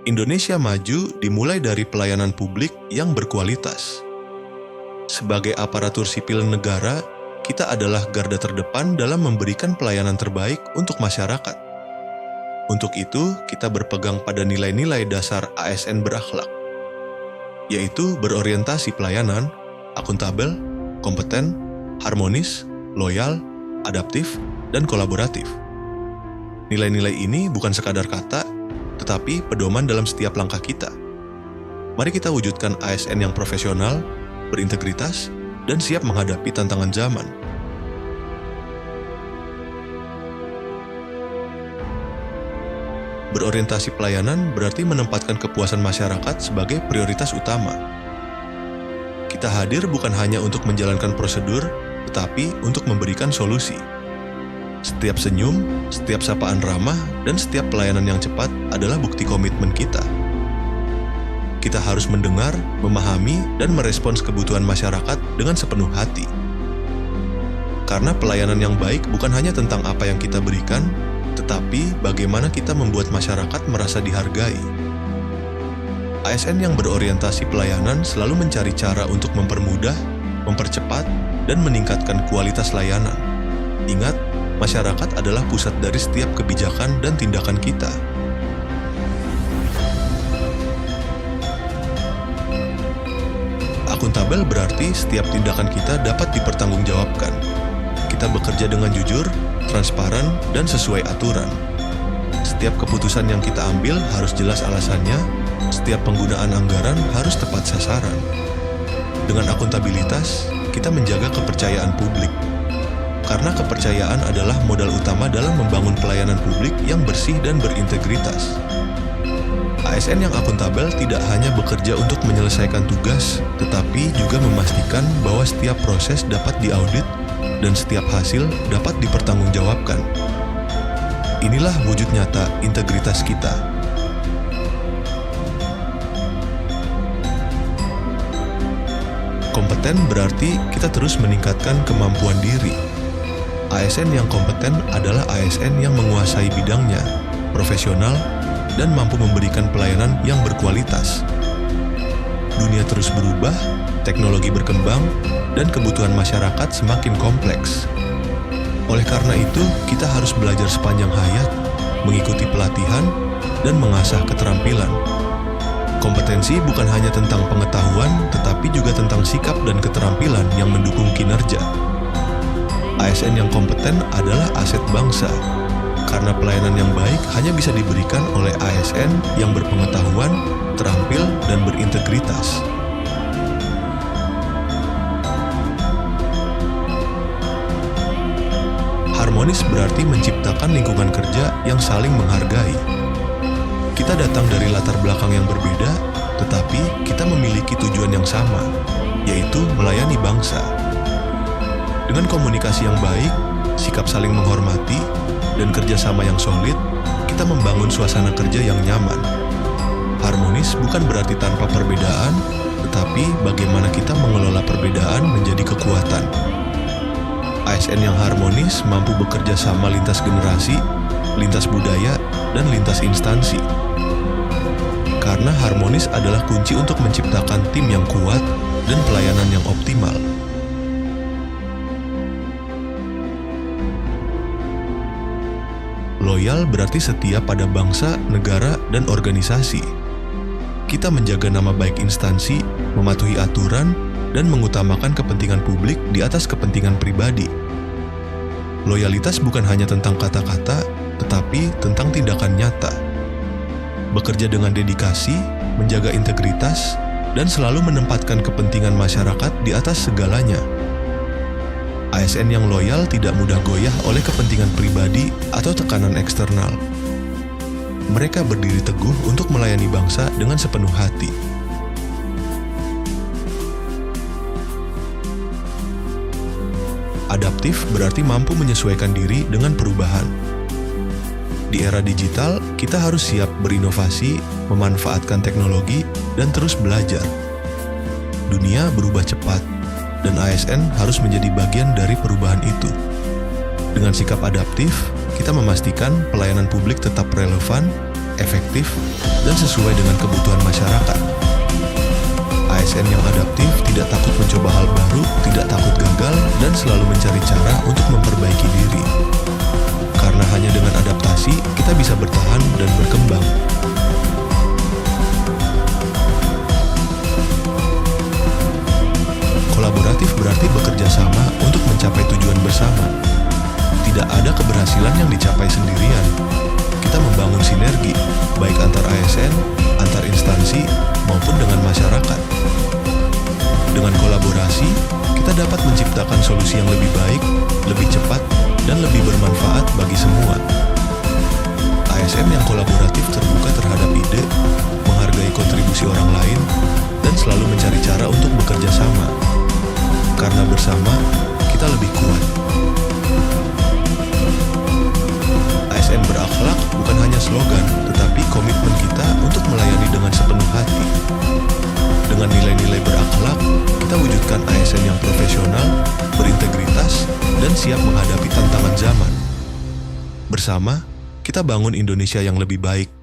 Indonesia maju dimulai dari pelayanan publik yang berkualitas. Sebagai aparatur sipil negara, kita adalah garda terdepan dalam memberikan pelayanan terbaik untuk masyarakat. Untuk itu, kita berpegang pada nilai-nilai dasar ASN berakhlak, yaitu berorientasi pelayanan, akuntabel, kompeten, harmonis, loyal, adaptif, dan kolaboratif. Nilai-nilai ini bukan sekadar kata, tetapi pedoman dalam setiap langkah kita. Mari kita wujudkan ASN yang profesional, berintegritas, dan siap menghadapi tantangan zaman. Berorientasi pelayanan berarti menempatkan kepuasan masyarakat sebagai prioritas utama. Kita hadir bukan hanya untuk menjalankan prosedur, tetapi untuk memberikan solusi. Setiap senyum, setiap sapaan ramah, dan setiap pelayanan yang cepat adalah bukti komitmen kita. Kita harus mendengar, memahami, dan merespons kebutuhan masyarakat dengan sepenuh hati. Karena pelayanan yang baik bukan hanya tentang apa yang kita berikan, tetapi bagaimana kita membuat masyarakat merasa dihargai. ASN yang berorientasi pelayanan selalu mencari cara untuk mempermudah, mempercepat, dan meningkatkan kualitas layanan. Ingat, masyarakat adalah pusat dari setiap kebijakan dan tindakan kita. Akuntabel berarti setiap tindakan kita dapat dipertanggungjawabkan. Kita bekerja dengan jujur, transparan, dan sesuai aturan. Setiap keputusan yang kita ambil harus jelas alasannya, setiap penggunaan anggaran harus tepat sasaran. Dengan akuntabilitas, kita menjaga kepercayaan publik. Karena kepercayaan adalah modal utama dalam membangun pelayanan publik yang bersih dan berintegritas. ASN yang akuntabel tidak hanya bekerja untuk menyelesaikan tugas, tetapi juga memastikan bahwa setiap proses dapat diaudit dan setiap hasil dapat dipertanggungjawabkan. Inilah wujud nyata integritas kita. Kompeten berarti kita terus meningkatkan kemampuan diri. ASN yang kompeten adalah ASN yang menguasai bidangnya, profesional, dan mampu memberikan pelayanan yang berkualitas. Dunia terus berubah, teknologi berkembang, dan kebutuhan masyarakat semakin kompleks. Oleh karena itu, kita harus belajar sepanjang hayat, mengikuti pelatihan, dan mengasah keterampilan. Kompetensi bukan hanya tentang pengetahuan, tetapi juga tentang sikap dan keterampilan yang mendukung kinerja. ASN yang kompeten adalah aset bangsa, karena pelayanan yang baik hanya bisa diberikan oleh ASN yang berpengetahuan, terampil, dan berintegritas. Harmonis berarti menciptakan lingkungan kerja yang saling menghargai. Kita datang dari latar belakang yang berbeda, tetapi kita memiliki tujuan yang sama, yaitu melayani bangsa. Dengan komunikasi yang baik, sikap saling menghormati, dan kerjasama yang solid, kita membangun suasana kerja yang nyaman. Harmonis bukan berarti tanpa perbedaan, tetapi bagaimana kita mengelola perbedaan menjadi kekuatan. ASN yang harmonis mampu bekerja sama lintas generasi, lintas budaya, dan lintas instansi. Karena harmonis adalah kunci untuk menciptakan tim yang kuat dan pelayanan yang optimal. Loyal berarti setia pada bangsa, negara, dan organisasi. Kita menjaga nama baik instansi, mematuhi aturan, dan mengutamakan kepentingan publik di atas kepentingan pribadi. Loyalitas bukan hanya tentang kata-kata, tetapi tentang tindakan nyata. Bekerja dengan dedikasi, menjaga integritas, dan selalu menempatkan kepentingan masyarakat di atas segalanya. ASN yang loyal tidak mudah goyah oleh kepentingan pribadi atau tekanan eksternal. Mereka berdiri teguh untuk melayani bangsa dengan sepenuh hati. Adaptif berarti mampu menyesuaikan diri dengan perubahan. Di era digital, kita harus siap berinovasi, memanfaatkan teknologi, dan terus belajar. Dunia berubah cepat, dan ASN harus menjadi bagian dari perubahan itu. Dengan sikap adaptif, kita memastikan pelayanan publik tetap relevan, efektif, dan sesuai dengan kebutuhan masyarakat. ASN yang adaptif tidak takut mencoba hal baru, tidak takut gagal, dan selalu mencari cara untuk memperbaiki diri. Karena hanya dengan adaptasi, kita bisa bertahan dan berkembang. Kolaboratif berarti bekerja sama untuk mencapai tujuan bersama. Tidak ada keberhasilan yang dicapai sendirian. Kita membangun sinergi, baik antar ASN, antar instansi, maupun dengan masyarakat. Dengan kolaborasi, kita dapat menciptakan solusi yang lebih baik, lebih cepat, dan lebih bermanfaat bagi semua. ASN yang kolaboratif terbuka terhadap ide, menghargai kontribusi orang lain, dan selalu mencari cara untuk bekerja sama. Karena bersama, kita lebih kuat. ASN berakhlak bukan hanya slogan, tetapi komitmen kita untuk melayani dengan sepenuh hati. Dengan nilai-nilai berakhlak, kita wujudkan ASN yang profesional, berintegritas, dan siap menghadapi tantangan zaman. Bersama, kita bangun Indonesia yang lebih baik.